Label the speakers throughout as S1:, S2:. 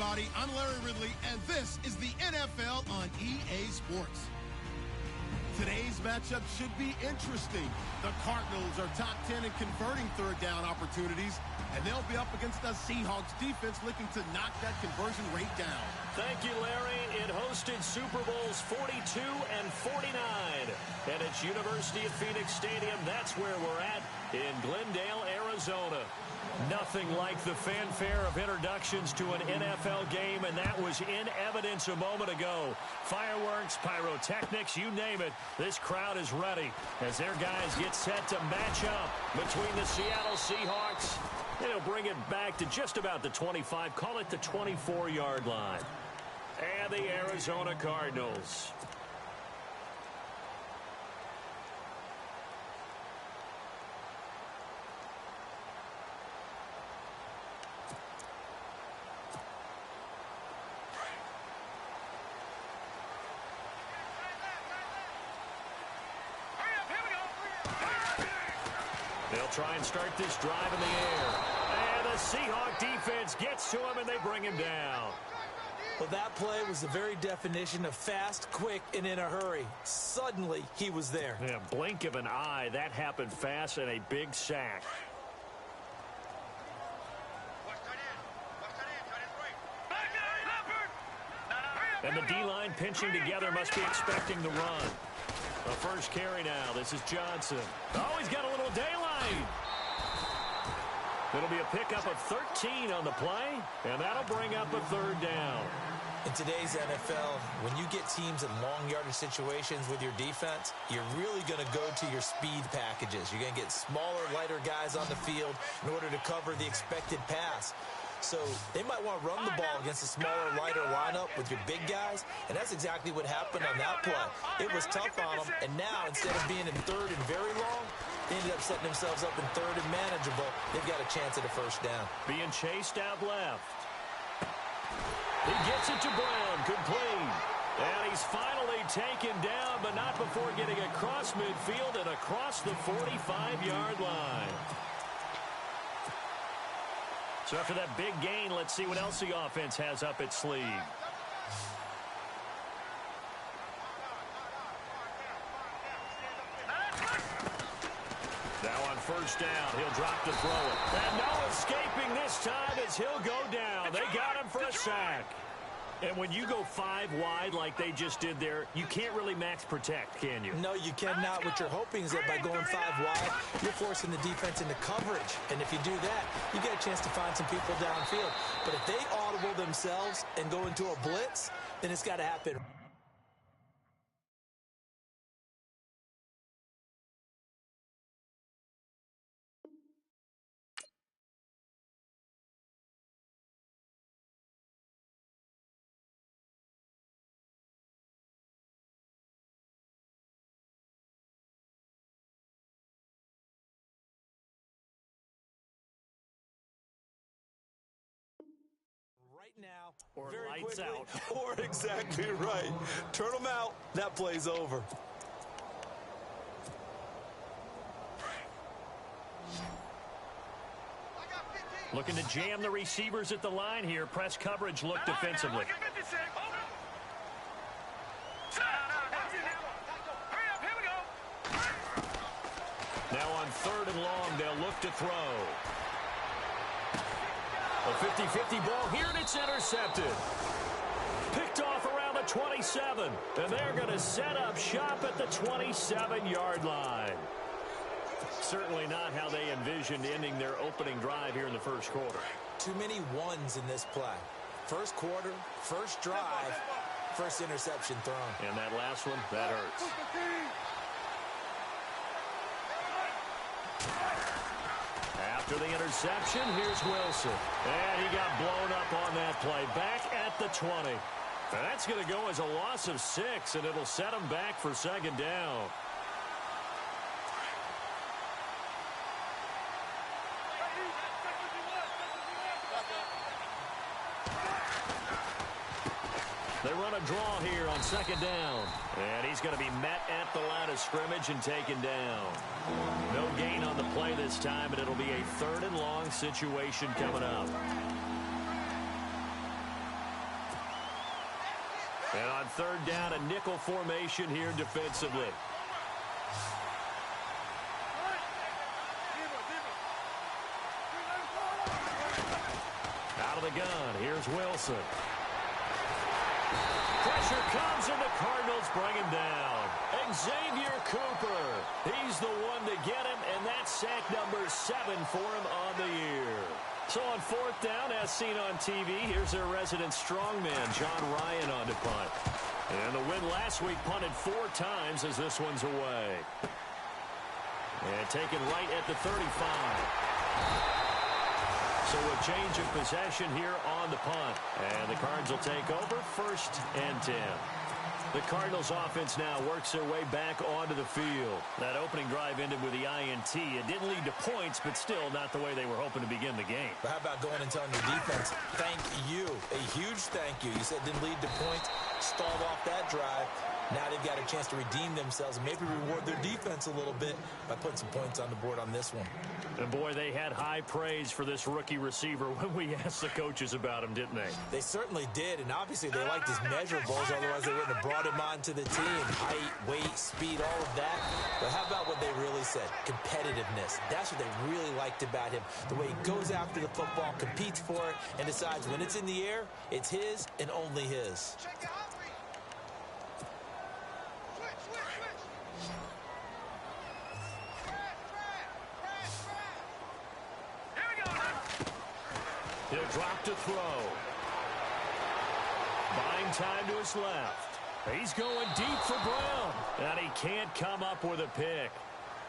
S1: everybody. I'm Larry Ridley, and this is the NFL on EA Sports. Today's matchup should be interesting. The Cardinals are top 10 in converting third down opportunities, and they'll be up against the Seahawks defense looking to knock that conversion rate down.
S2: Thank you, Larry. It hosted Super Bowls 42 and 49. And it's University of Phoenix Stadium. That's where we're at in Glendale, Arizona. Nothing like the fanfare of introductions to an NFL game, and that was in evidence a moment ago. Fireworks, pyrotechnics, you name it. This crowd is ready as their guys get set to match up between the Seattle Seahawks. They'll bring it back to just about the 25, call it the 24-yard line. And the Arizona Cardinals. They'll try and start this drive in the air. And the Seahawk defense gets to him, and they bring him down.
S3: Well, that play was the very definition of fast, quick, and in a hurry. Suddenly, he was there.
S2: Yeah, blink of an eye. That happened fast, and a big sack. And the D-line pinching together must be expecting the run. The first carry now. This is Johnson. Oh, he's got a little daylight. It'll be a pickup of 13 on the play, and that'll bring up a third down.
S3: In today's NFL, when you get teams in long yardage situations with your defense, you're really going to go to your speed packages. You're going to get smaller, lighter guys on the field in order to cover the expected pass. So they might want to run the ball against a smaller, lighter lineup with your big guys, and that's exactly what happened on that play. It was tough on them, and now instead of being in third and very long, they ended up setting themselves up in third and manageable. They've got a chance at a first down.
S2: Being chased out left. He gets it to Brown, complete. And he's finally taken down, but not before getting across midfield and across the 45-yard line. So after that big gain, let's see what else the offense has up its sleeve. Now on first down, he'll drop to throw it. And no escaping this time as he'll go down. They got him for a sack. And when you go 5 wide like they just did there, you can't really max protect, can you?
S3: No, you cannot. What you're hoping is that by going 5 wide, you're forcing the defense into coverage. And if you do that, you get a chance to find some people downfield. But if they audible themselves and go into a blitz, then it's got to happen. Right now,
S2: or
S3: very
S2: lights
S3: quickly,
S2: out.
S3: Or exactly right. Turn them out. That play's over.
S2: Looking to jam the receivers at the line here. Press coverage look defensively. Now on third and long, they'll look to throw. A 50-50 ball here, and it's intercepted. Picked off around the 27, and they're going to set up shop at the 27-yard line. Certainly not how they envisioned ending their opening drive here in the first quarter.
S3: Too many ones in this play. First quarter, first drive, first interception thrown.
S2: And that last one, that hurts. After the interception, here's Wilson. And he got blown up on that play. Back at the 20. And that's going to go as a loss of 6, and it'll set him back for second down. They run a draw here on second down. And he's going to be met at the line of scrimmage and taken down. No gain on the play this time, and it'll be a third and long situation coming up. And on third down, a nickel formation here defensively. Out of the gun, here's Wilson. Pressure comes, and the Cardinals bring him down. Xavier Cooper, he's the one to get him, and that's sack number 7 for him on the year. So on fourth down, as seen on TV, here's their resident strongman, John Ryan, on to punt. And the win last week punted 4 times as this one's away. And taken right at the 35. So a change of possession here on the punt. And the Cards will take over 1st and 10. The Cardinals offense now works their way back onto the field. That opening drive ended with the INT. It didn't lead to points, but still not the way they were hoping to begin the game.
S3: But how about going and telling your defense, thank you, a huge thank you. You said it didn't lead to points, stalled off that drive. Now they've got a chance to redeem themselves and maybe reward their defense a little bit by putting some points on the board on this one.
S2: And boy, they had high praise for this rookie receiver when we asked the coaches about him, didn't they?
S3: They certainly did, and obviously they liked his measurables, otherwise they wouldn't have brought him onto the team. Height, weight, speed, all of that. But how about what they really said? Competitiveness. That's what they really liked about him. The way he goes after the football, competes for it, and decides when it's in the air, it's his and only his.
S2: He'll drop to throw. Buying time to his left. He's going deep for Brown. And he can't come up with a pick.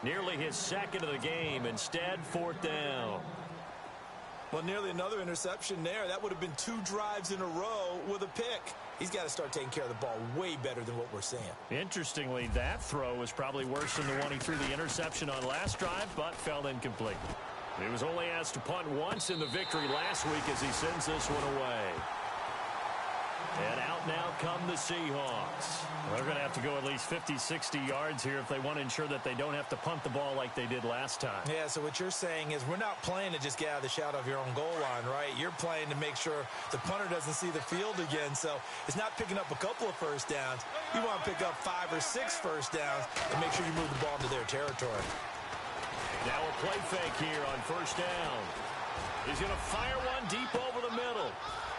S2: Nearly his second of the game. Instead, 4th down.
S3: Well, nearly another interception there. That would have been 2 drives in a row with a pick. He's got to start taking care of the ball way better than what we're seeing.
S2: Interestingly, that throw was probably worse than the one he threw the interception on last drive, but fell incomplete. He was only asked to punt once in the victory last week as he sends this one away. And out now come the Seahawks. They're going to have to go at least 50, 60 yards here if they want to ensure that they don't have to punt the ball like they did last time.
S3: Yeah, so what you're saying is we're not playing to just get out of the shadow of your own goal line, right? You're playing to make sure the punter doesn't see the field again. So it's not picking up a couple of first downs. You want to pick up 5 or 6 first downs and make sure you move the ball into their territory.
S2: Now a play fake here on 1st down. He's going to fire one deep over the middle.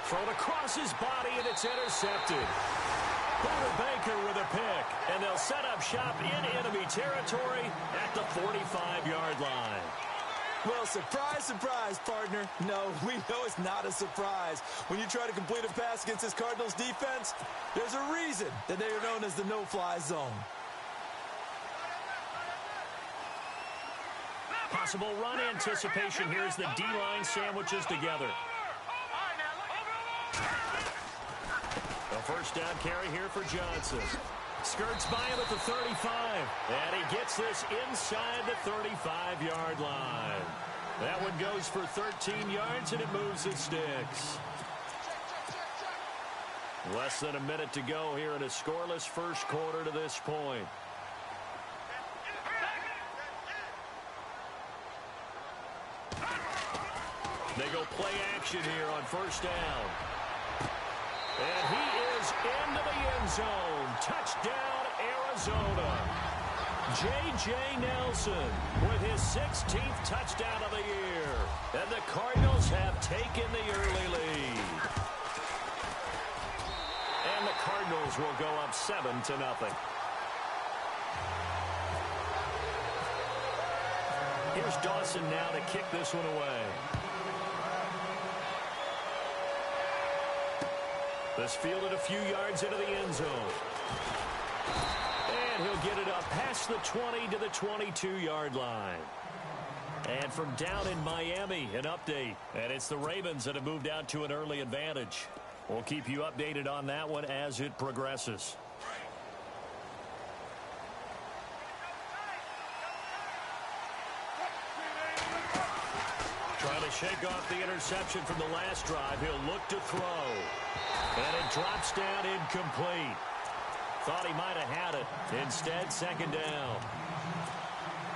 S2: Thrown across his body, and it's intercepted. Buda Baker with a pick, and they'll set up shop in enemy territory at the 45-yard line.
S3: Well, surprise, surprise, partner. No, we know it's not a surprise. When you try to complete a pass against this Cardinals defense, there's a reason that they are known as the no-fly zone.
S2: Possible run anticipation here as the D-line sandwiches together. A 1st down carry here for Johnson. Skirts by him at the 35. And he gets this inside the 35-yard line. That one goes for 13 yards, and it moves the sticks. Less than a minute to go here in a scoreless first quarter to this point. They go play action here on 1st down. And he is into the end zone. Touchdown, Arizona. J.J. Nelson with his 16th touchdown of the year. And the Cardinals have taken the early lead. And the Cardinals will go up 7-0. Here's Dawson now to kick this one away. This fielded a few yards into the end zone. And he'll get it up past the 20 to the 22-yard line. And from down in Miami, an update. And it's the Ravens that have moved out to an early advantage. We'll keep you updated on that one as it progresses. Trying to shake off the interception from the last drive. He'll look to throw. And it drops down incomplete. Thought he might have had it. Instead, 2nd down.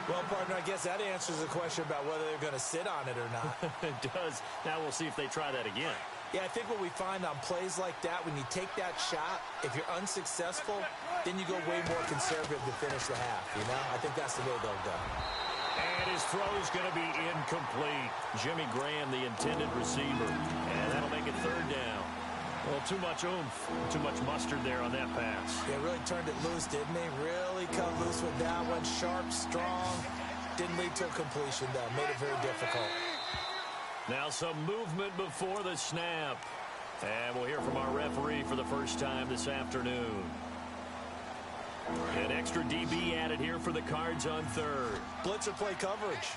S3: Well, partner, I guess that answers the question about whether they're going to sit on it or not.
S2: It does. Now we'll see if they try that again.
S3: Yeah, I think what we find on plays like that, when you take that shot, if you're unsuccessful, then you go way more conservative to finish the half, you know? I think that's the way they'll go.
S2: And his throw is going to be incomplete. Jimmy Graham, the intended receiver. And that'll make it third down. Well, too much oomph, too much mustard there on that pass.
S3: Yeah, really turned it loose, didn't he? Really cut loose with that one. Sharp, strong. Didn't lead to a completion, though. Made it very difficult.
S2: Now some movement before the snap. And we'll hear from our referee for the first time this afternoon. An extra DB added here for the Cards on third.
S3: Blitzer play coverage.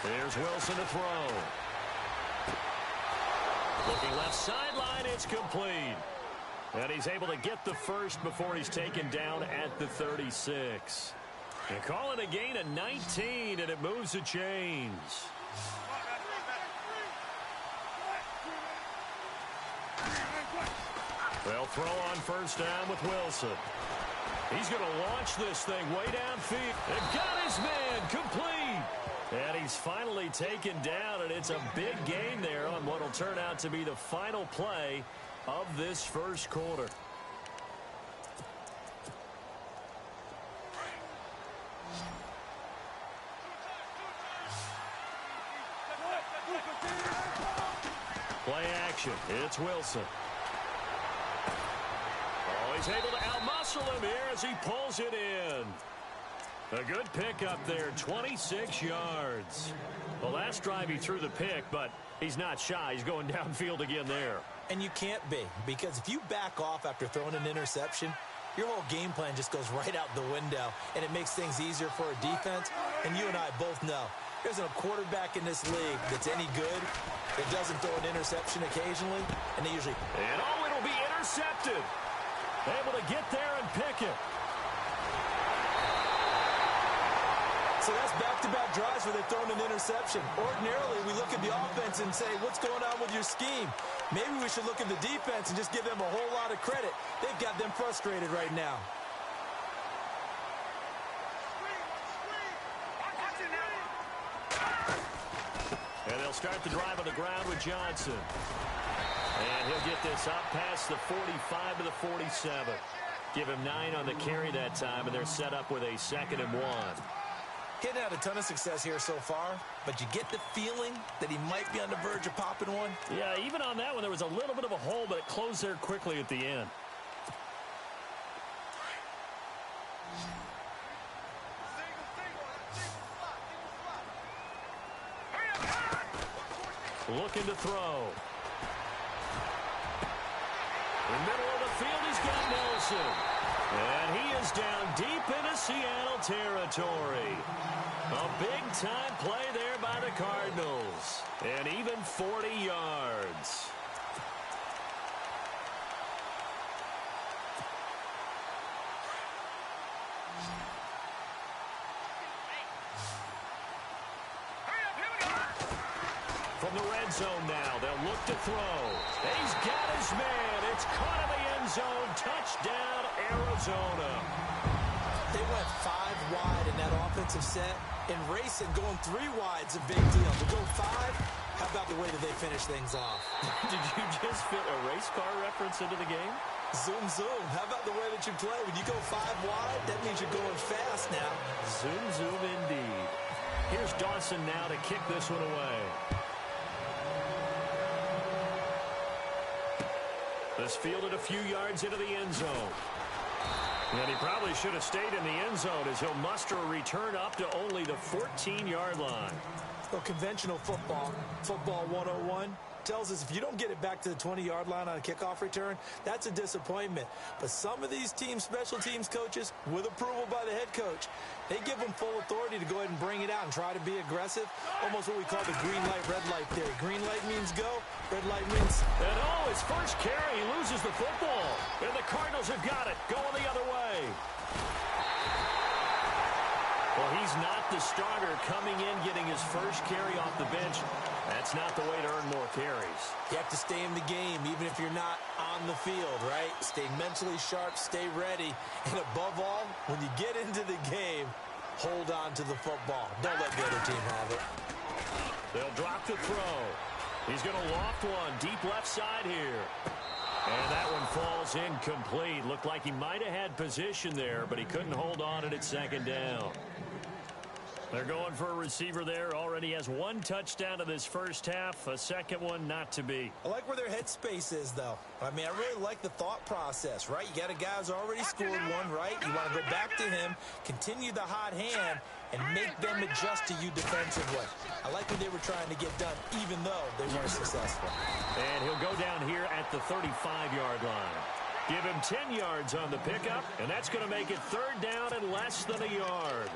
S2: There's Wilson to throw. Looking left sideline, it's complete. And he's able to get the first before he's taken down at the 36. They call it a gain of 19, and it moves the chains. They'll throw on first down with Wilson. He's going to launch this thing way downfield. And got his man complete. And he's finally taken down, and it's a big gain there on what will turn out to be the final play of this first quarter. Play action. It's Wilson. Oh, he's able to outmuscle him here as he pulls it in. A good pick up there, 26 yards. The last drive he threw the pick, but he's not shy. He's going downfield again there.
S3: And you can't be, because if you back off after throwing an interception, your whole game plan just goes right out the window, and it makes things easier for a defense. And you and I both know there's a quarterback in this league that's any good that doesn't throw an interception occasionally, and they usually...
S2: And oh, it'll be intercepted. Able to get there and pick it.
S3: So that's back-to-back drives where they've thrown an interception. Ordinarily, we look at the offense and say, what's going on with your scheme? Maybe we should look at the defense and just give them a whole lot of credit. They've got them frustrated right now.
S2: And they'll start the drive on the ground with Johnson. And he'll get this up past the 45 to the 47. Give him 9 on the carry that time, and they're set up with a 2nd and 1.
S3: Getting had a ton of success here so far, but you get the feeling that he might be on the verge of popping one.
S2: Yeah, even on that one, there was a little bit of a hole, but it closed there quickly at the end. Looking to throw. In the middle of the field, he's got Nelson. And he is down deep into Seattle territory. A big-time play there by the Cardinals. And even 40 yards. From the red zone now, they'll look to throw. He's got his man. It's caught in the end zone. Touchdown, Arizona.
S3: They went 5 wide in that offensive set. And racing, going 3 wide's a big deal. To go 5, how about the way that they finish things off?
S2: Did you just fit a race car reference into the game?
S3: Zoom, zoom. How about the way that you play? When you go 5 wide, that means you're going fast now.
S2: Zoom, zoom indeed. Here's Dawson now to kick this one away. This fielded a few yards into the end zone. And he probably should have stayed in the end zone as he'll muster a return up to only the 14-yard line.
S3: Well, conventional football 101, tells us if you don't get it back to the 20-yard line on a kickoff return, that's a disappointment. But some of these teams, special teams coaches, with approval by the head coach, they give them full authority to go ahead and bring it out and try to be aggressive. Almost what we call the green light, red light theory. Green light means go, red light means...
S2: And oh, his first carry, he loses the football. And the Cardinals have got it, going the other way. Well, he's not the starter coming in, getting his first carry off the bench. That's not the way to earn more carries.
S3: You have to stay in the game, even if you're not on the field, right? Stay mentally sharp, stay ready. And above all, when you get into the game, hold on to the football. Don't let the other team have it.
S2: They'll drop the throw. He's going to loft one deep left side here. And that one falls incomplete. Looked like he might have had position there, but he couldn't hold on at second down. They're going for a receiver there. Already has one touchdown in this first half. A second one not to be.
S3: I like where their headspace is, though. I mean, I really like the thought process, right? You got a guy who's already scored one, right? You want to go back to him, continue the hot hand, and make them adjust to you defensively. I like what they were trying to get done, even though they weren't successful.
S2: And he'll go down here at the 35-yard line. Give him 10 yards on the pickup, and that's going to make it third down and less than a yard.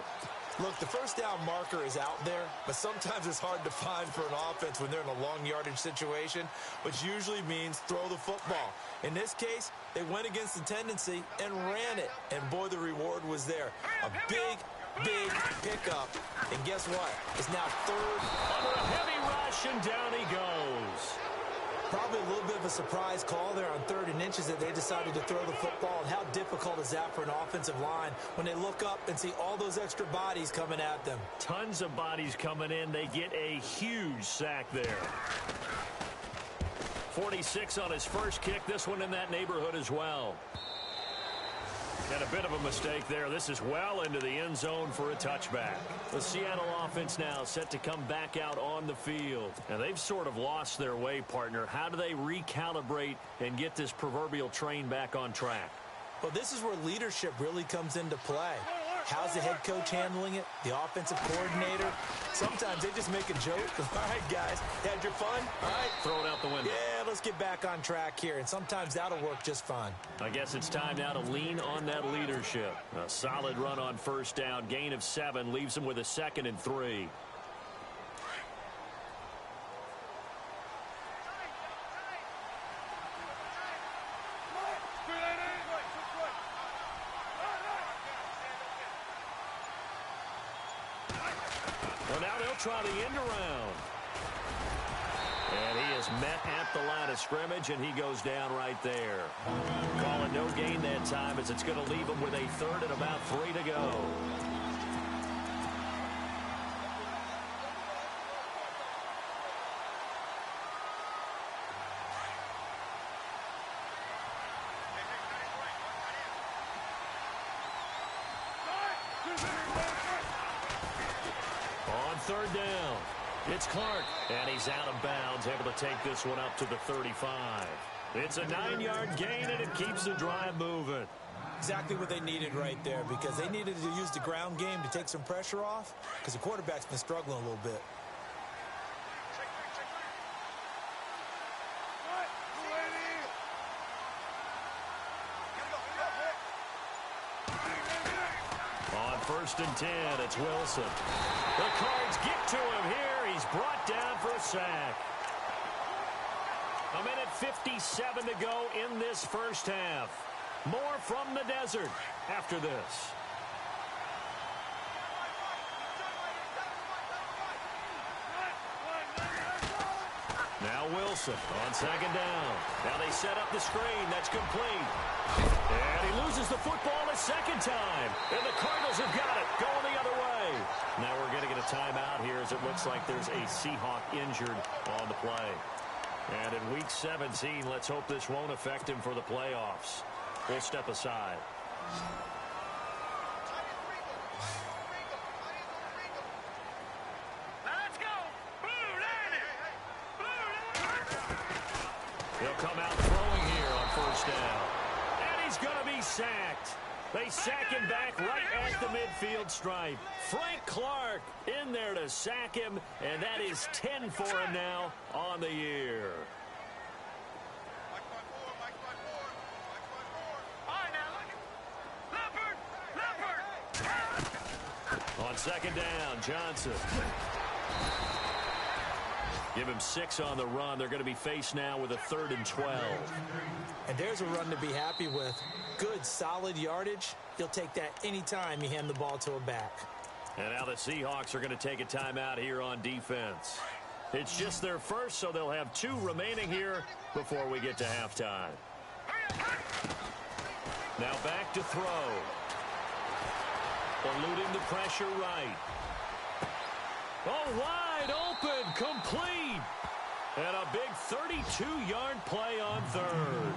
S3: Look, the first down marker is out there, but sometimes it's hard to find for an offense when they're in a long yardage situation, which usually means throw the football. In this case, they went against the tendency and ran it, and boy, the reward was there. A big pickup, and guess what? It's now third.
S2: Under a heavy rush, and down he goes.
S3: Probably a little bit of a surprise call there on 3rd and inches that they decided to throw the football. And how difficult is that for an offensive line when they look up and see all those extra bodies coming at them?
S2: Tons of bodies coming in. They get a huge sack there. 46 on his first kick. This one in that neighborhood as well. And a bit of a mistake there. This is well into the end zone for a touchback. The Seattle offense now set to come back out on the field. And they've sort of lost their way, partner. How do they recalibrate and get this proverbial train back on track?
S3: Well, this is where leadership really comes into play. How's the head coach handling it? The offensive coordinator? Sometimes they just make a joke. All right, guys, had your fun? All right.
S2: Throw it out the window.
S3: Yeah, let's get back on track here, and sometimes that'll work just fine.
S2: I guess it's time now to lean on that leadership. A solid run on first down. Gain of 7 leaves them with a 2nd and 3. Well, now they'll try the end around. And he is met at the line of scrimmage, and he goes down right there. Calling no gain that time as it's going to leave him with a 3rd and about 3 to go. On 3rd down, it's Clark, and he's out of bounds, able to take this one up to the 35. It's a 9-yard gain, and it keeps the drive moving.
S3: Exactly what they needed right there, because they needed to use the ground game to take some pressure off, because the quarterback's been struggling a little bit.
S2: On 1st and 10, it's Wilson. The Cards get to him here. He's brought down for a sack. A minute 57 to go in this first half. More from the desert after this. Now Wilson on 2nd down. Now they set up the screen. That's complete. And he loses the football a 2nd time. And the Cardinals have got it. Going the other way. Now we're going to get a timeout here as it looks like there's a Seahawk injured on the play. And in Week 17, let's hope this won't affect him for the playoffs. We'll step aside.
S4: Let's go.
S2: He'll come out throwing here on 1st down. And he's going to be sacked. They sack him back right at the midfield stripe. Frank Clark in there to sack him, and that is 10 for him now on the year. On 2nd down, Johnson. Give him 6 on the run. They're going to be faced now with a 3rd and 12.
S3: And there's a run to be happy with. Good, solid yardage. He'll take that anytime you hand the ball to a back.
S2: And now the Seahawks are going to take a timeout here on defense. It's just their first, so they'll have 2 remaining here before we get to halftime. Now back to throw. eluding the pressure right. Oh, wide open, complete. And a big 32-yard play on third.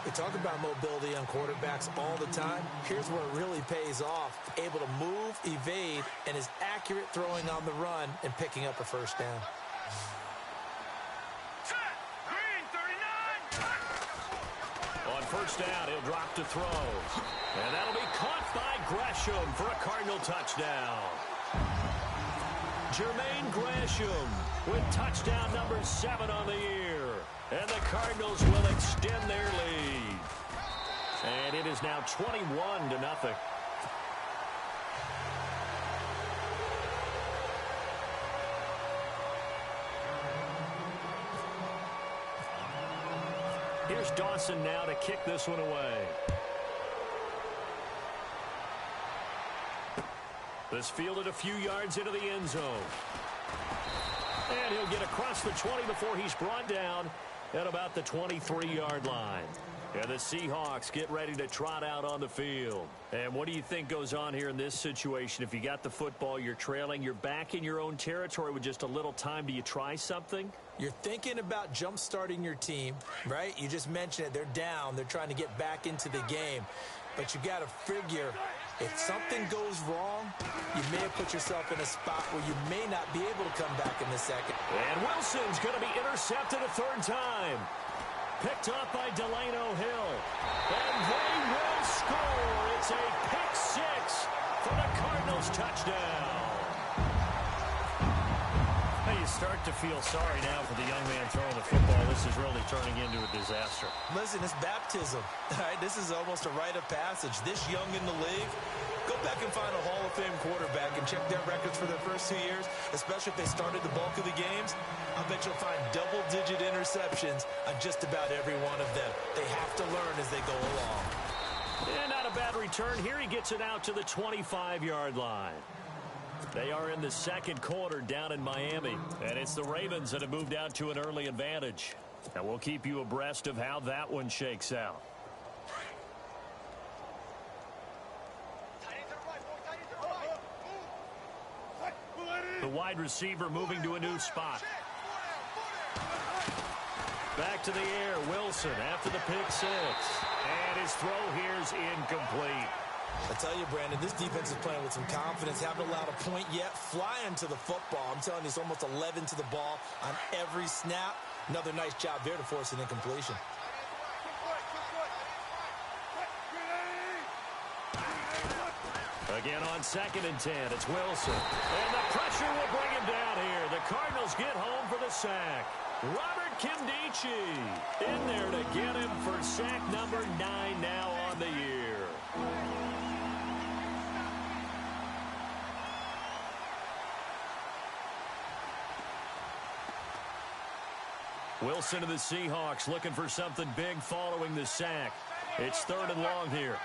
S3: We talk about mobility on quarterbacks all the time. Here's where it really pays off. Able to move, evade, and is accurate throwing on the run and picking up a first down.
S2: On first down, he'll drop to throw. And that'll be caught by Gresham for a Cardinal touchdown. Jermaine Gresham with touchdown number 7 on the year. And the Cardinals will extend their lead. And it is now 21-0. Here's Dawson now to kick this one away. This fielded a few yards into the end zone. And he'll get across the 20 before he's brought down at about the 23-yard line. And the Seahawks get ready to trot out on the field. And what do you think goes on here in this situation? If you got the football, you're trailing, you're back in your own territory with just a little time. Do you try something?
S3: You're thinking about jump-starting your team, right? You just mentioned it. They're down. They're trying to get back into the game. But you got to figure, if something goes wrong, you may have put yourself in a spot where you may not be able to come back in the second.
S2: And Wilson's going to be intercepted a third time. Picked up by Delano Hill. And they will score. It's a pick 6 for the Cardinals touchdown. Hey, you start to feel sorry now for the young man throwing the football. This is really turning into a disaster.
S3: Listen, it's baptism. All right, this is almost a rite of passage. This young in the league, go back and find a Hall of Fame quarterback and check their records for their first 2 years, especially if they started the bulk of the games. I bet you'll find double-digit interceptions on just about every one of them. They have to learn as they go along.
S2: And not a bad return. Here he gets it out to the 25-yard line. They are in the second quarter down in Miami. And it's the Ravens that have moved out to an early advantage. And we'll keep you abreast of how that one shakes out. The wide receiver moving to a new spot. Back to the air, Wilson after the pick 6. And his throw here is incomplete.
S3: I tell you, Brandon, this defense is playing with some confidence. Haven't allowed a point yet. Flying to the football. I'm telling you, it's almost 11 to the ball on every snap. Another nice job there to force an incompletion.
S2: Again on 2nd and 10, it's Wilson. And the pressure will bring him down here. The Cardinals get home for the sack. Robert Kimdichie in there to get him for sack number 9 now on the year. Wilson of the Seahawks looking for something big following the sack. It's 3rd and long here.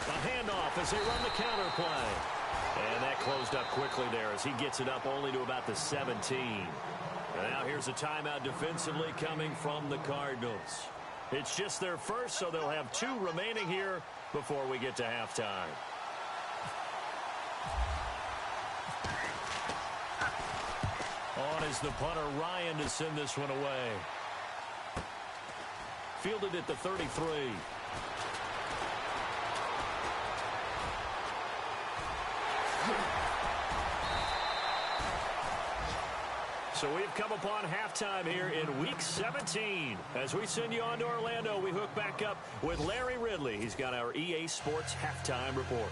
S2: A handoff as they run the counter play. And that closed up quickly there as he gets it up only to about the 17. And now here's a timeout defensively coming from the Cardinals. It's just their first, so they'll have 2 remaining here before we get to halftime. On is the punter, Ryan, to send this one away. Fielded at the 33. So we've come upon halftime here in Week 17. As we send you on to Orlando, we hook back up with Larry Ridley. He's got our EA Sports halftime report.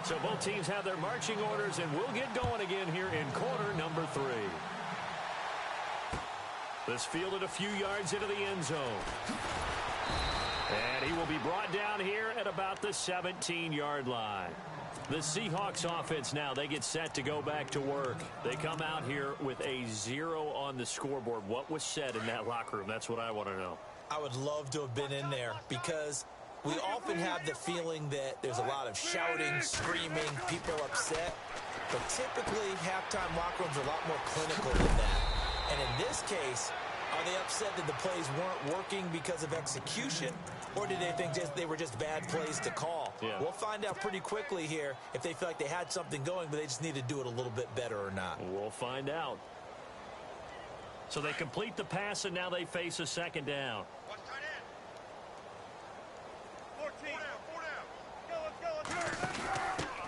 S2: So both teams have their marching orders, and we'll get going again here in quarter number 3. This fielded a few yards into the end zone. And he will be brought down here at about the 17-yard line. The Seahawks offense now, they get set to go back to work. They come out here with a 0 on the scoreboard. What was said in that locker room? That's what I want to know.
S3: I would love to have been in there because we often have the feeling that there's a lot of shouting, screaming, people upset. But typically, halftime locker rooms are a lot more clinical than that. And in this case, Are they upset that the plays weren't working because of execution, or did they think they were just bad plays to call?
S2: Yeah.
S3: We'll find out pretty quickly here if they feel like they had something going, but they just need to do it a little bit better or not.
S2: We'll find out. So they complete the pass, and now they face a second down.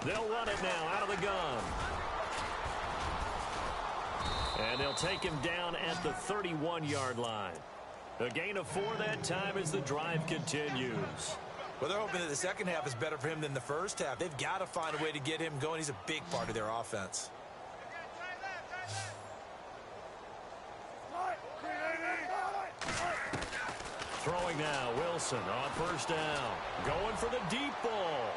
S2: They'll run it now out of the gun. And they'll take him down at the 31-yard line. A gain of 4 that time as the drive continues.
S3: Well, they're hoping that the second half is better for him than the first half. They've got to find a way to get him going. He's a big part of their offense.
S2: Throwing now, Wilson on first down. Going for the deep ball.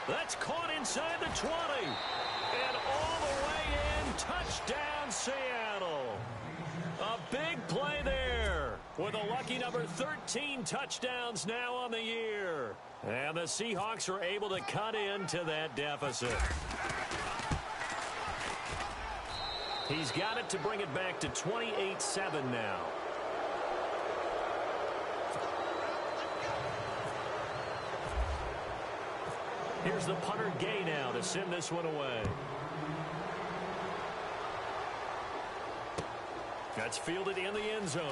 S2: That's caught inside the 20. And all the way in, touchdown Seattle. A big play there with a lucky number 13 touchdowns now on the year. And the Seahawks are able to cut into that deficit. He's got it to bring it back to 28-7 now. Here's the punter Gay now to send this one away. That's fielded in the end zone.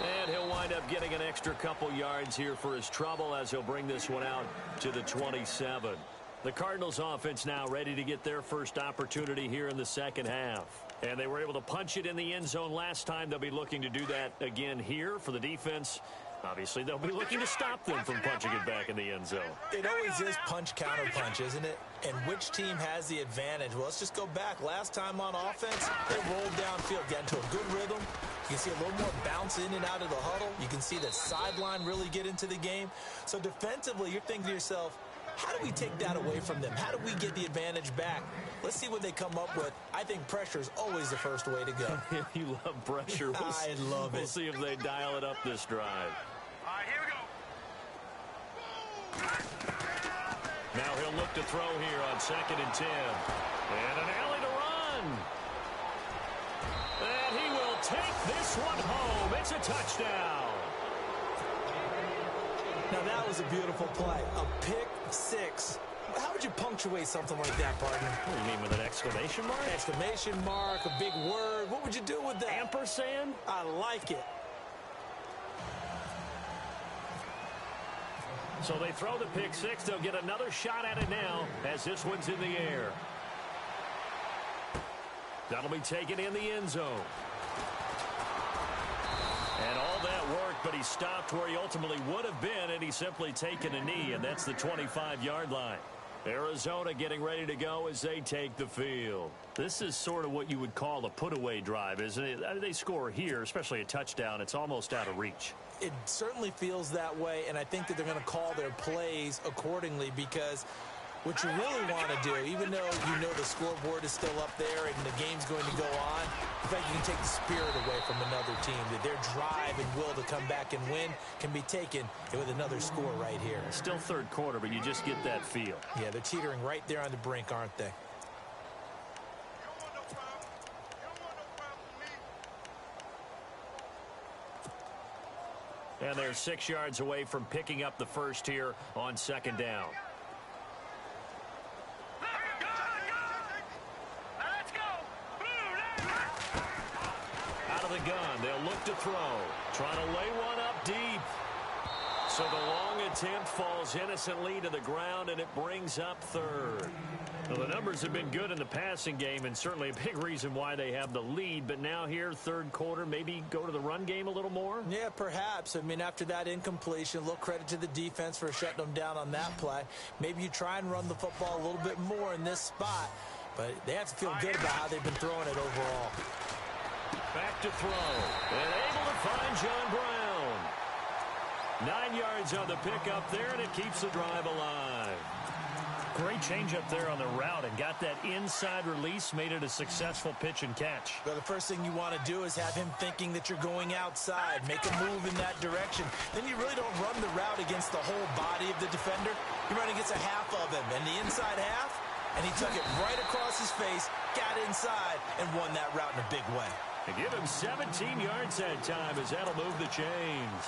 S2: And he'll wind up getting an extra couple yards here for his trouble as he'll bring this one out to the 27. The Cardinals offense now ready to get their first opportunity here in the second half. And they were able to punch it in the end zone last time. They'll be looking to do that again here for the defense. Obviously, they'll be looking to stop them from punching it back in the end zone.
S3: It always is punch-counter-punch, isn't it? And which team has the advantage? Well, let's just go back. Last time on offense, they rolled downfield, got into a good rhythm. You can see a little more bounce in and out of the huddle. You can see the sideline really get into the game. So defensively, you're thinking to yourself, how do we take that away from them? How do we get the advantage back? Let's see what they come up with. I think pressure is always the first way to go.
S2: You love pressure.
S3: I love it.
S2: We'll see if they dial it up this drive.
S4: Here we go.
S2: Now he'll look to throw here on 2nd and 10. And an alley to run. And he will take this one home. It's a touchdown.
S3: Now that was a beautiful play. A pick six. How would you punctuate something like that, partner?
S2: What do you mean, with an exclamation mark?
S3: Exclamation mark, a big word. What would you do with that?
S2: Ampersand?
S3: I like it.
S2: So they throw the pick six. They'll get another shot at it now as this one's in the air. That'll be taken in the end zone. And all that work, but he stopped where he ultimately would have been, and he's simply taken a knee, and that's the 25-yard line. Arizona getting ready to go as they take the field. This is sort of what you would call a put-away drive, isn't it? They score here, especially a touchdown. It's almost out of reach.
S3: It certainly feels that way, and I think that they're going to call their plays accordingly, because what you really want to do, even though you know the scoreboard is still up there and the game's going to go on, in fact, you can take the spirit away from another team, that their drive and will to come back and win can be taken with another score right here.
S2: Still third quarter, but you just get that feel.
S3: Yeah, they're teetering right there on the brink, aren't they?
S2: And they're 6 yards away from picking up the first here on 2nd down. Out of the gun, they'll look to throw. Trying to lay one up deep. So the long attempt falls innocently to the ground, and it brings up third. Well, the numbers have been good in the passing game, and certainly a big reason why they have the lead. But now here, third quarter, maybe go to the run game a little more?
S3: Yeah, perhaps. I mean, after that incompletion, a little credit to the defense for shutting them down on that play. Maybe you try and run the football a little bit more in this spot. But they have to feel good about how they've been throwing it overall.
S2: Back to throw. And able to find John Brown. 9 yards on the pickup there, and it keeps the drive alive. Great change up there on the route and got that inside release, made it a successful pitch and catch.
S3: Well, the first thing you want to do is have him thinking that you're going outside, make a move in that direction. Then you really don't run the route against the whole body of the defender. You run against a half of him, and the inside half, and he took it right across his face, got inside, and won that route in a big way.
S2: And give him 17 yards that time as that'll move the chains.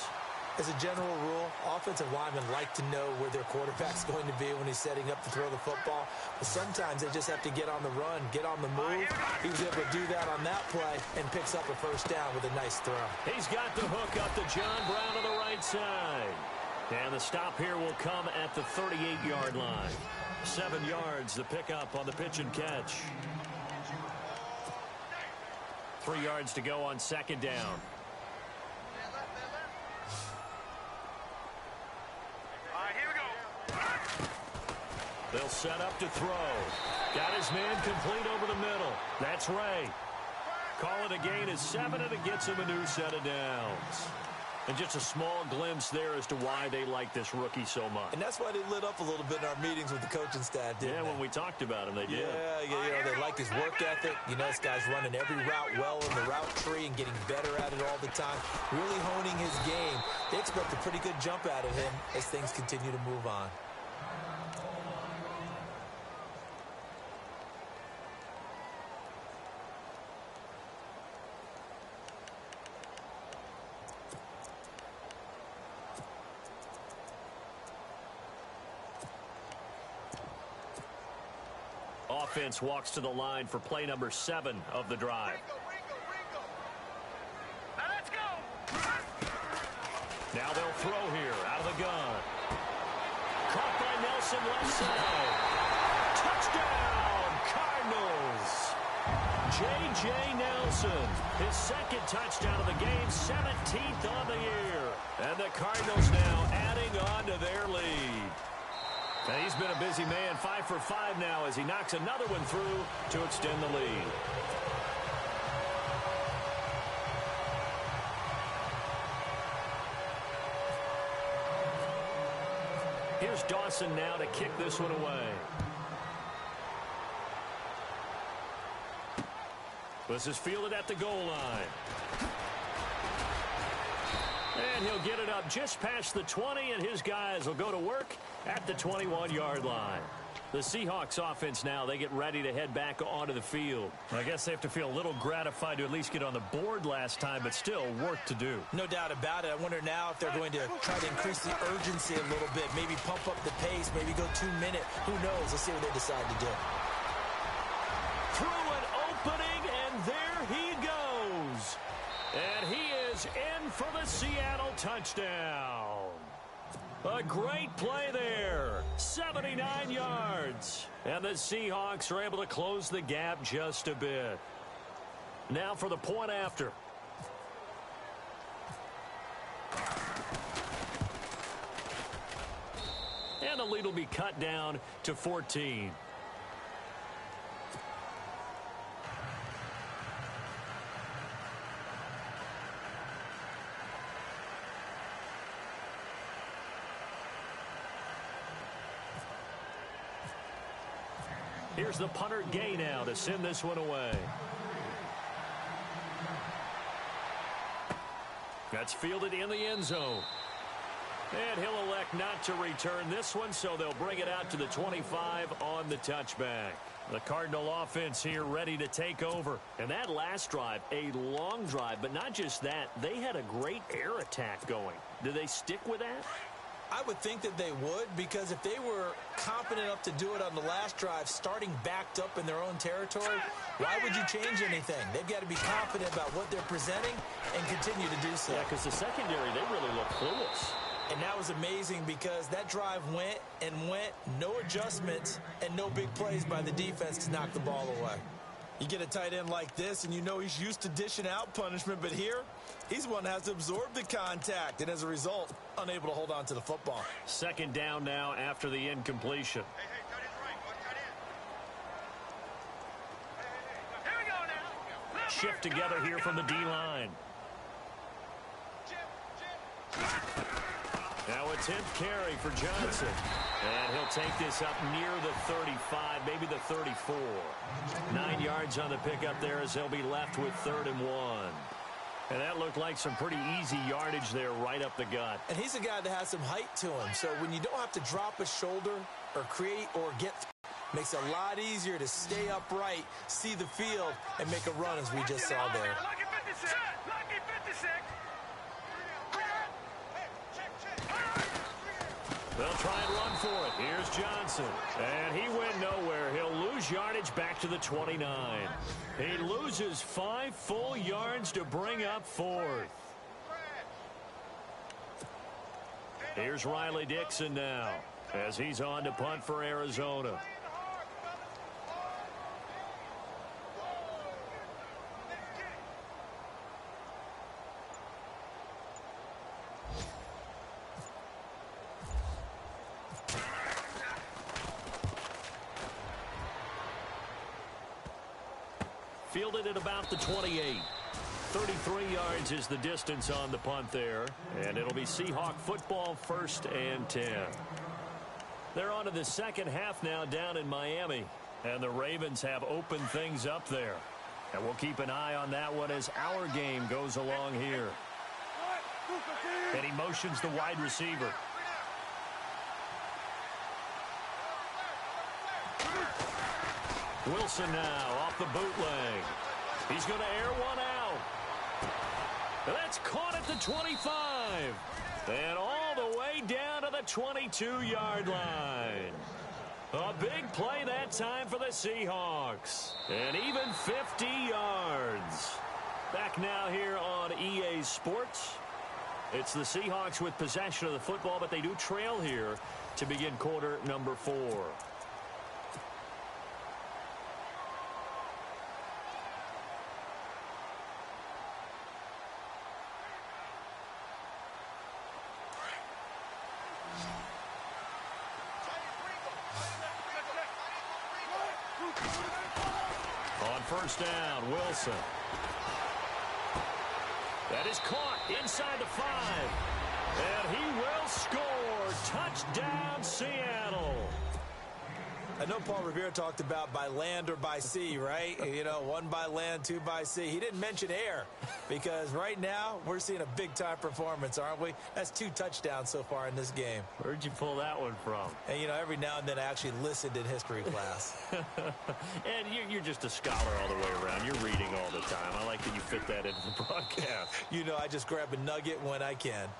S3: As a general rule, offensive linemen like to know where their quarterback's going to be when he's setting up to throw the football. But sometimes they just have to get on the run, get on the move. He was able to do that on that play and picks up a first down with a nice throw.
S2: He's got the hook up to John Brown on the right side. And the stop here will come at the 38-yard line. 7 yards, the pickup on the pitch and catch. 3 yards to go on second down. They'll set up to throw. Got his man complete over the middle. That's Ray. Call it a gain of 7, and it gets him a new set of downs. And just a small glimpse there as to why they like this rookie so much.
S3: And that's why they lit up a little bit in our meetings with the coaching staff, didn't they?
S2: When we talked about him, they did.
S3: Yeah, they like his work ethic. You know, this guy's running every route well in the route tree and getting better at it all the time, really honing his game. They expect a pretty good jump out of him as things continue to move on.
S2: Offense walks to the line for play number 7 of the drive.
S4: Now let's go.
S2: Now they'll throw here out of the gun. Caught by Nelson left side. Touchdown, Cardinals. J.J. Nelson, his second touchdown of the game, 17th on the year. And the Cardinals now adding on to their lead. And he's been a busy man, 5 for 5 now as he knocks another one through to extend the lead. Here's Dawson now to kick this one away. This is fielded at the goal line. And he'll get it up just past the 20, and his guys will go to work at the 21-yard line. The Seahawks offense now, they get ready to head back onto the field. I guess they have to feel a little gratified to at least get on the board last time, but still work to do.
S3: No doubt about it. I wonder now if they're going to try to increase the urgency a little bit, maybe pump up the pace, maybe go 2 minute. Who knows? Let's see what they decide to do.
S2: Through an opening, and there he goes. And he is in for the Seattle touchdown. A great play there. 79 yards. And the Seahawks are able to close the gap just a bit. Now for the point after. And the lead will be cut down to 14. Here's the punter Gay now to send this one away. That's fielded in the end zone. And he'll elect not to return this one, so they'll bring it out to the 25 on the touchback. The Cardinal offense here ready to take over. And that last drive, a long drive, but not just that. They had a great air attack going. Do they stick with that?
S3: I would think that they would, because if they were competent enough to do it on the last drive, starting backed up in their own territory, why would you change anything? They've got to be confident about what they're presenting and continue to do so.
S2: Yeah, because the secondary, they really look clueless.
S3: And that was amazing because that drive went and went, no adjustments, and no big plays by the defense to knock the ball away. You get a tight end like this, and you know he's used to dishing out punishment, but here, he's one that has to absorb the contact, and as a result, unable to hold on to the football.
S2: Second down now after the incompletion.
S4: Hey, tight end's right. Watch tight end. Here we go now.
S2: Shift together here from the D-line. Now a 10th carry for Johnson. And he'll take this up near the 35, maybe the 34. 9 yards on the pickup there as they'll be left with 3rd and 1. And that looked like some pretty easy yardage there right up the gut.
S3: And he's a guy that has some height to him. So when you don't have to drop a shoulder or create or get Makes it a lot easier to stay upright, see the field, and make a run as we just saw there.
S4: Lucky 56. Lucky 56.
S2: They'll try and run for it. Here's Johnson. And he went nowhere. He'll lose yardage back to the 29. He loses 5 full yards to bring up 4th. Here's Riley Dixon now as he's on to punt for Arizona. Fielded at about the 28. 33 yards is the distance on the punt there. And it'll be Seahawk football, 1st and 10. They're on to the second half now down in Miami. And the Ravens have opened things up there. And we'll keep an eye on that one as our game goes along here. And he motions the wide receiver. Wilson now off the bootleg. He's going to air one out. That's caught at the 25. And all the way down to the 22-yard line. A big play that time for the Seahawks. And even 50 yards. Back now here on EA Sports. It's the Seahawks with possession of the football, but they do trail here to begin quarter number 4. On first down, Wilson. That is caught inside the 5. And he will score. Touchdown, Seattle.
S3: I know Paul Revere talked about by land or by sea, right? You know, 1 by land, 2 by sea. He didn't mention air because right now we're seeing a big-time performance, aren't we? That's 2 touchdowns so far in this game.
S2: Where'd you pull that one from?
S3: And, you know, every now and then I actually listened in history class.
S2: And you're just a scholar all the way around. You're reading all the time. I like that you fit that into the broadcast.
S3: You know, I just grab a nugget when I can.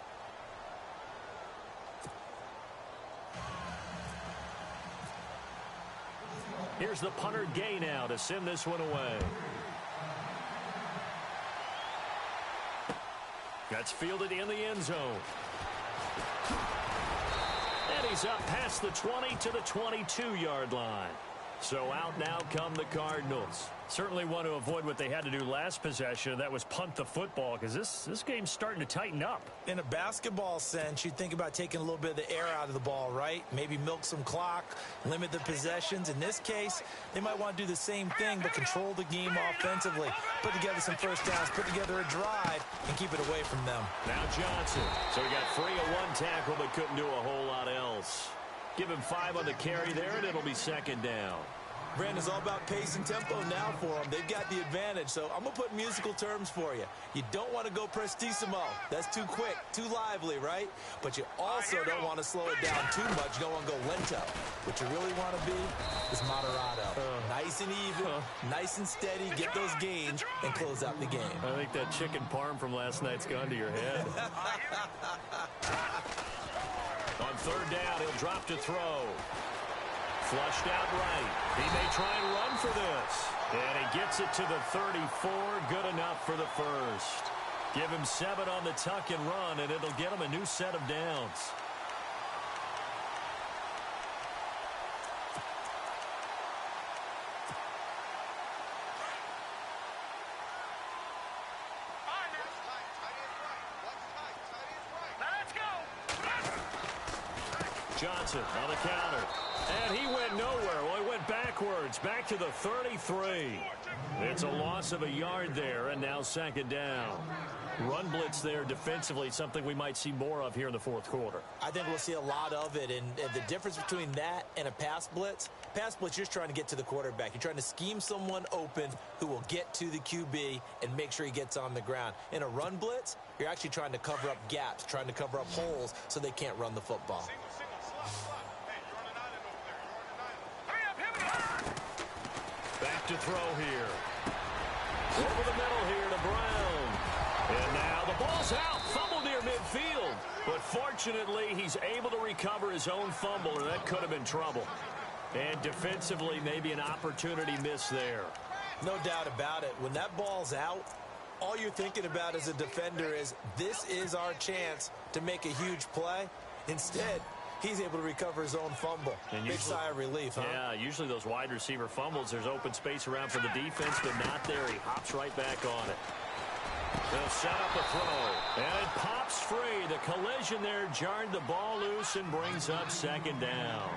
S2: Here's the punter Gay now to send this one away. That's fielded in the end zone. And he's up past the 20 to the 22-yard line. So out now come the Cardinals. Certainly want to avoid what they had to do last possession. That was punt the football because this game's starting to tighten up.
S3: In a basketball sense, you think about taking a little bit of the air out of the ball, right? Maybe milk some clock, limit the possessions. In this case, they might want to do the same thing but control the game offensively. Put together some first downs, put together a drive, and keep it away from them.
S2: Now Johnson. So he got 3 of 1 tackle but couldn't do a whole lot else. Give him 5 on the carry there, and it'll be second down.
S3: Brandon's all about pace and tempo now for them. They've got the advantage, so I'm going to put musical terms for you. You don't want to go prestissimo. That's too quick, too lively, right? But you also don't want to slow it down too much. You don't want to go lento. What you really want to be is moderato. Nice and even, nice and steady, get those gains, and close out the game.
S2: I think that chicken parm from last night's gone to your head. On third down, he'll drop to throw. Flushed out right. He may try and run for this. And he gets it to the 34. Good enough for the first. Give him 7 on the tuck and run, and it'll get him a new set of downs. Johnson on the counter. And he went nowhere. Well, he went backwards. Back to the 33. It's a loss of a yard there, and now second down. Run blitz there defensively, something we might see more of here in the fourth quarter.
S3: I think we'll see a lot of it, and the difference between that and a pass blitz, you're just trying to get to the quarterback. You're trying to scheme someone open who will get to the QB and make sure he gets on the ground. In a run blitz, you're actually trying to cover up gaps, trying to cover up holes so they can't run the football.
S4: Hurry up, hit him.
S2: to throw here. Over the middle here to Brown. And now the ball's out. Fumble near midfield. But fortunately, he's able to recover his own fumble, or that could have been trouble. And defensively, maybe an opportunity miss there.
S3: No doubt about it. When that ball's out, all you're thinking about as a defender is, this is our chance to make a huge play. Instead, he's able to recover his own fumble. And big sigh of relief, huh?
S2: Yeah, usually those wide receiver fumbles, there's open space around for the defense, but not there. He hops right back on it. They'll set up a throw, and it pops free. The collision there jarred the ball loose and brings up second down.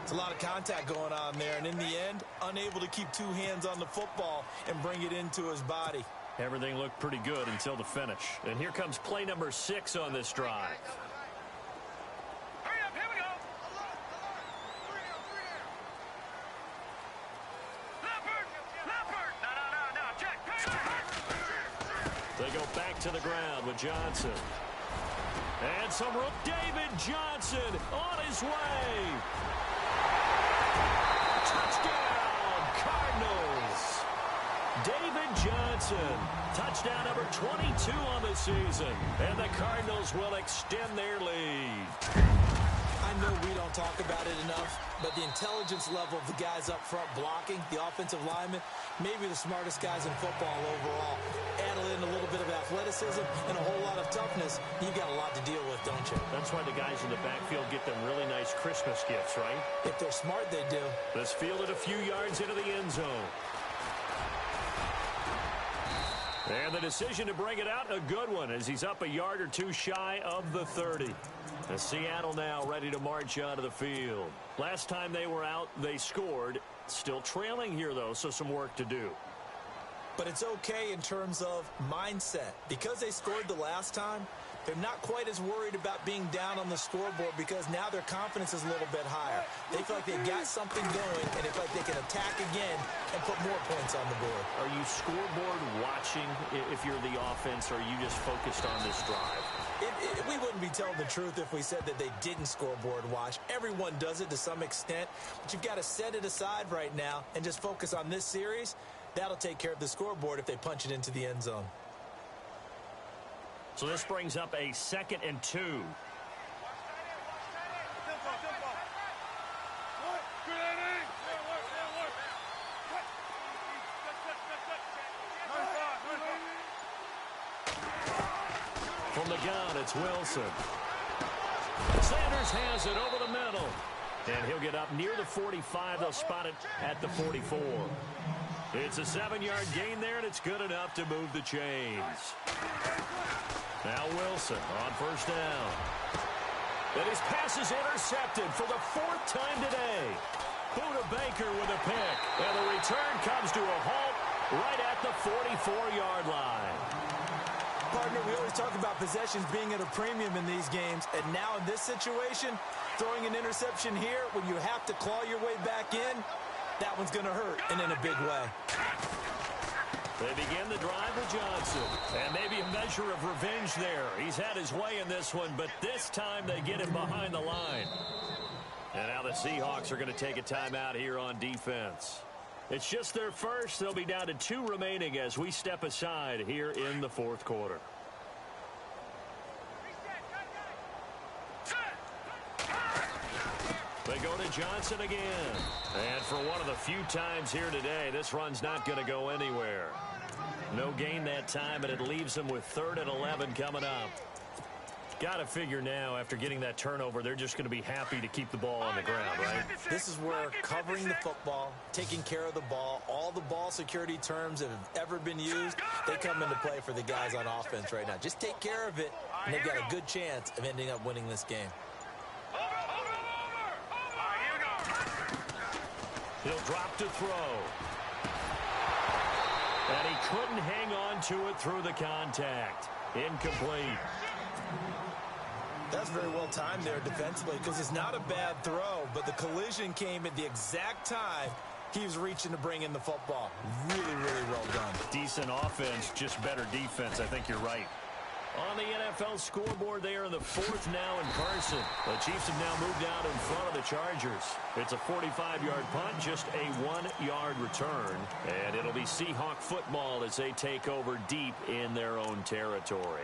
S3: It's a lot of contact going on there, and in the end, unable to keep two hands on the football and bring it into his body.
S2: Everything looked pretty good until the finish. And here comes play number 6 on this drive.
S4: Hurry up, here we go. Leopard. No, check.
S2: They go back to the ground with Johnson. And some room. David Johnson on his way. Touchdown, Cardinals. David Johnson, touchdown number 22 on the season. And the Cardinals will extend their lead.
S3: I know we don't talk about it enough, but the intelligence level of the guys up front blocking, the offensive linemen, maybe the smartest guys in football overall. Add in a little bit of athleticism and a whole lot of toughness, you've got a lot to deal with, don't you?
S2: That's why the guys in the backfield get them really nice Christmas gifts, right?
S3: If they're smart, they do.
S2: This fielded a few yards into the end zone. And the decision to bring it out, a good one, as he's up a yard or two shy of the 30. And Seattle now ready to march onto the field. Last time they were out, they scored. Still trailing here, though, so some work to do.
S3: But it's okay in terms of mindset. Because they scored the last time, they're not quite as worried about being down on the scoreboard because now their confidence is a little bit higher. They feel like they've got something going, and they feel like they can attack again and put more points on the board.
S2: Are you scoreboard watching if you're the offense, or are you just focused on this drive?
S3: We wouldn't be telling the truth if we said that they didn't scoreboard watch. Everyone does it to some extent, but you've got to set it aside right now and just focus on this series. That'll take care of the scoreboard if they punch it into the end zone.
S2: So this brings up a 2nd and 2. From the gun, it's Wilson. Sanders has it over the middle. And he'll get up near the 45. They'll spot it at the 44. It's a 7-yard gain there, and it's good enough to move the chains. Now Wilson on first down. And his pass is intercepted for the 4th time today. Buda Baker with a pick. And the return comes to a halt right at the 44-yard line.
S3: Partner, we always talk about possessions being at a premium in these games. And now in this situation, throwing an interception here when you have to claw your way back in, that one's going to hurt, and in a big way.
S2: They begin the drive with Johnson. And maybe a measure of revenge there. He's had his way in this one, but this time they get him behind the line. And now the Seahawks are going to take a timeout here on defense. It's just their first. They'll be down to 2 remaining as we step aside here in the 4th quarter. They go to Johnson again. And for one of the few times here today, this run's not going to go anywhere. No gain that time, and it leaves them with 3rd and 11 coming up. Got to figure now, after getting that turnover, they're just going to be happy to keep the ball on the ground, right?
S3: This is where covering the football, taking care of the ball, all the ball security terms that have ever been used, they come into play for the guys on offense right now. Just take care of it, and they've got a good chance of ending up winning this game.
S2: He'll drop to throw. And he couldn't hang on to it through the contact. Incomplete.
S3: That's very well timed there defensively because it's not a bad throw, but the collision came at the exact time he was reaching to bring in the football. Really, really well done.
S2: Decent offense, just better defense. I think you're right. On the NFL scoreboard there in the fourth now in Carson. The Chiefs have now moved out in front of the Chargers. It's a 45-yard punt, just a 1-yard return. And it'll be Seahawk football as they take over deep in their own territory.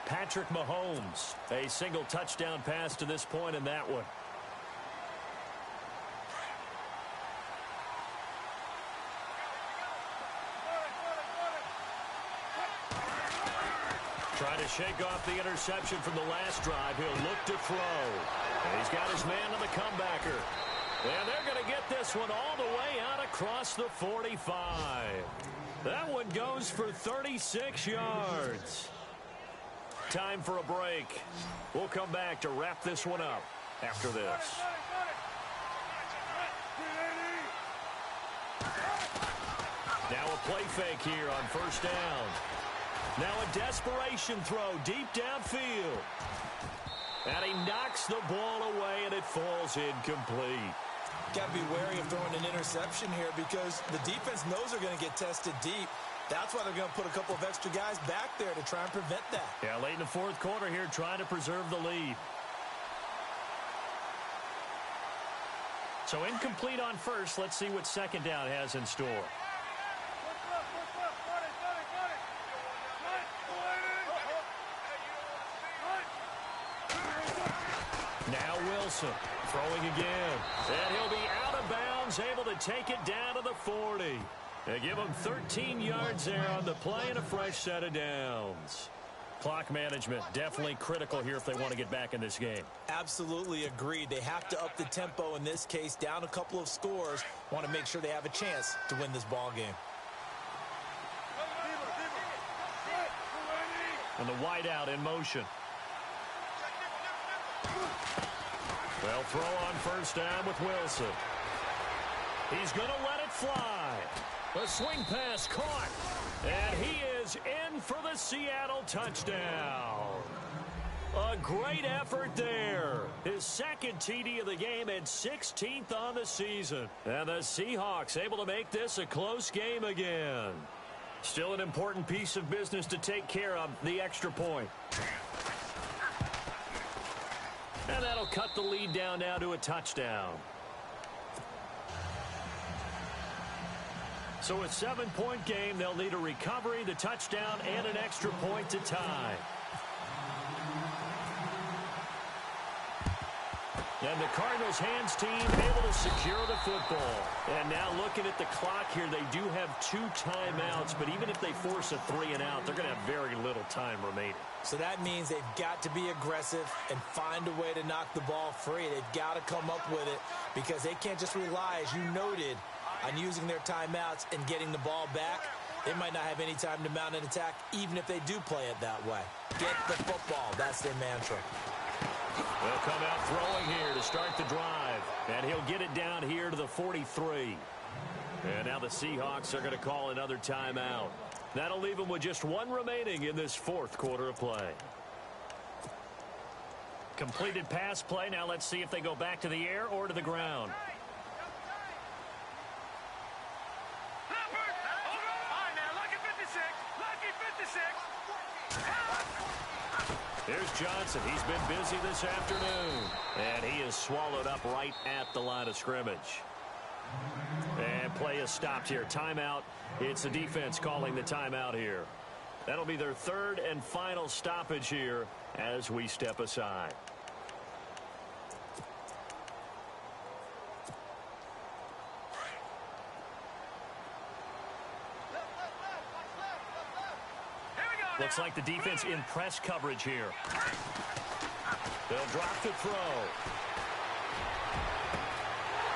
S2: Patrick Mahomes, a single touchdown pass to this point in that one. Trying to shake off the interception from the last drive. He'll look to throw. And he's got his man on the comebacker. And they're going to get this one all the way out across the 45. That one goes for 36 yards. Time for a break. We'll come back to wrap this one up after this. Now a play fake here on first down. Now a desperation throw deep downfield. And he knocks the ball away, and it falls incomplete.
S3: Got to be wary of throwing an interception here because the defense knows they're going to get tested deep. That's why they're going to put a couple of extra guys back there to try and prevent that.
S2: Yeah, late in the fourth quarter here, trying to preserve the lead. So incomplete on first. Let's see what second down has in store. Now Wilson throwing again. And he'll be out of bounds, able to take it down to the 40. They give him 13 yards there on the play and a fresh set of downs. Clock management definitely critical here if they want to get back in this game.
S3: Absolutely agreed. They have to up the tempo in this case, down a couple of scores. Want to make sure they have a chance to win this ball game.
S2: And the wideout in motion. They'll throw on first down with Wilson. He's going to let it fly. The swing pass caught. And he is in for the Seattle touchdown. A great effort there. His second TD of the game and 16th on the season. And the Seahawks able to make this a close game again. Still an important piece of business to take care of, the extra point. And that'll cut the lead down now to a touchdown. So a 7-point game, they'll need a recovery, the touchdown, and an extra point to tie. And the Cardinals hands team able to secure the football. And now looking at the clock here, they do have 2 timeouts, but even if they force a 3-and-out, they're going to have very little time remaining.
S3: So that means they've got to be aggressive and find a way to knock the ball free. They've got to come up with it because they can't just rely, as you noted, on using their timeouts and getting the ball back. They might not have any time to mount an attack, even if they do play it that way. Get the football. That's their mantra.
S2: They'll come out throwing here to start the drive. And he'll get it down here to the 43. And now the Seahawks are going to call another timeout. That'll leave them with just 1 remaining in this fourth quarter of play. Completed pass play. Now let's see if they go back to the air or to the ground. Here's Johnson. He's been busy this afternoon. And he is swallowed up right at the line of scrimmage. And play is stopped here. Timeout. It's the defense calling the timeout here. That'll be their 3rd and final stoppage here as we step aside. Looks like the defense in press coverage here. They'll drop the throw.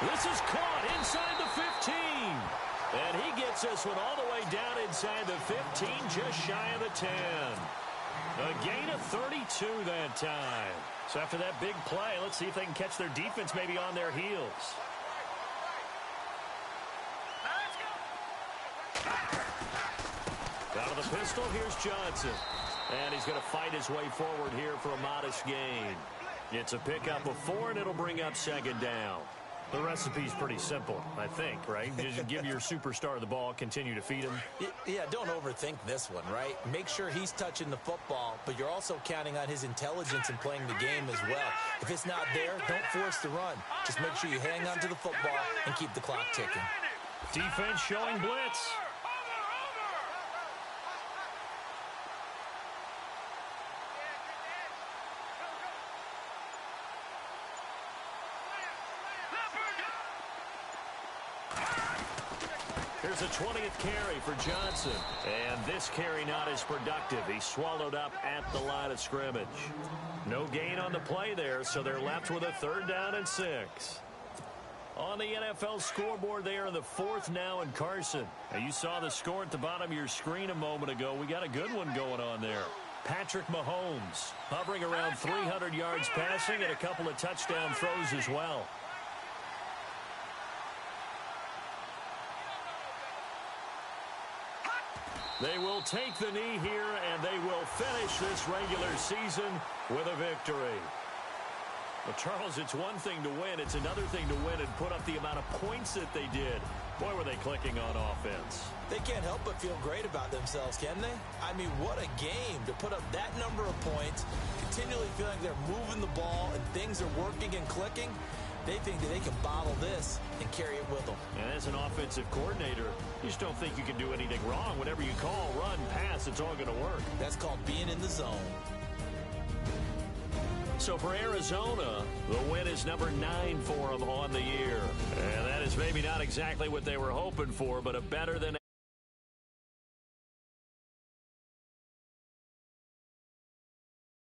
S2: This is caught inside the 15. And he gets this one all the way down inside the 15, just shy of the 10. A gain of 32 that time. So after that big play, let's see if they can catch their defense maybe on their heels. Out of the pistol, here's Johnson. And he's going to fight his way forward here for a modest gain. It's a pickup of 4, and it'll bring up second down. The recipe's pretty simple, I think, right? Just give your superstar the ball, continue to feed him.
S3: Yeah, don't overthink this one, right? Make sure he's touching the football, but you're also counting on his intelligence in playing the game as well. If it's not there, don't force the run. Just make sure you hang on to the football and keep the clock ticking.
S2: Defense showing blitz. Here's a 20th carry for Johnson. And this carry not as productive. He swallowed up at the line of scrimmage. No gain on the play there, so they're left with a 3rd down and 6. On the NFL scoreboard there in the 4th now in Carson. Now you saw the score at the bottom of your screen a moment ago. We got a good one going on there. Patrick Mahomes hovering around 300 yards passing and a couple of touchdown throws as well. They will take the knee here, and they will finish this regular season with a victory. Well, Charles, it's one thing to win. It's another thing to win and put up the amount of points that they did. Boy, were they clicking on offense.
S3: They can't help but feel great about themselves, can they? I mean, what a game to put up that number of points, continually feeling they're moving the ball and things are working and clicking. They think that they can bottle this and carry it with them.
S2: And as an offensive coordinator, you just don't think you can do anything wrong. Whatever you call, run, pass, it's all going to work.
S3: That's called being in the zone.
S2: So for Arizona, the win is number 9 for them on the year. And that is maybe not exactly what they were hoping for, but a better than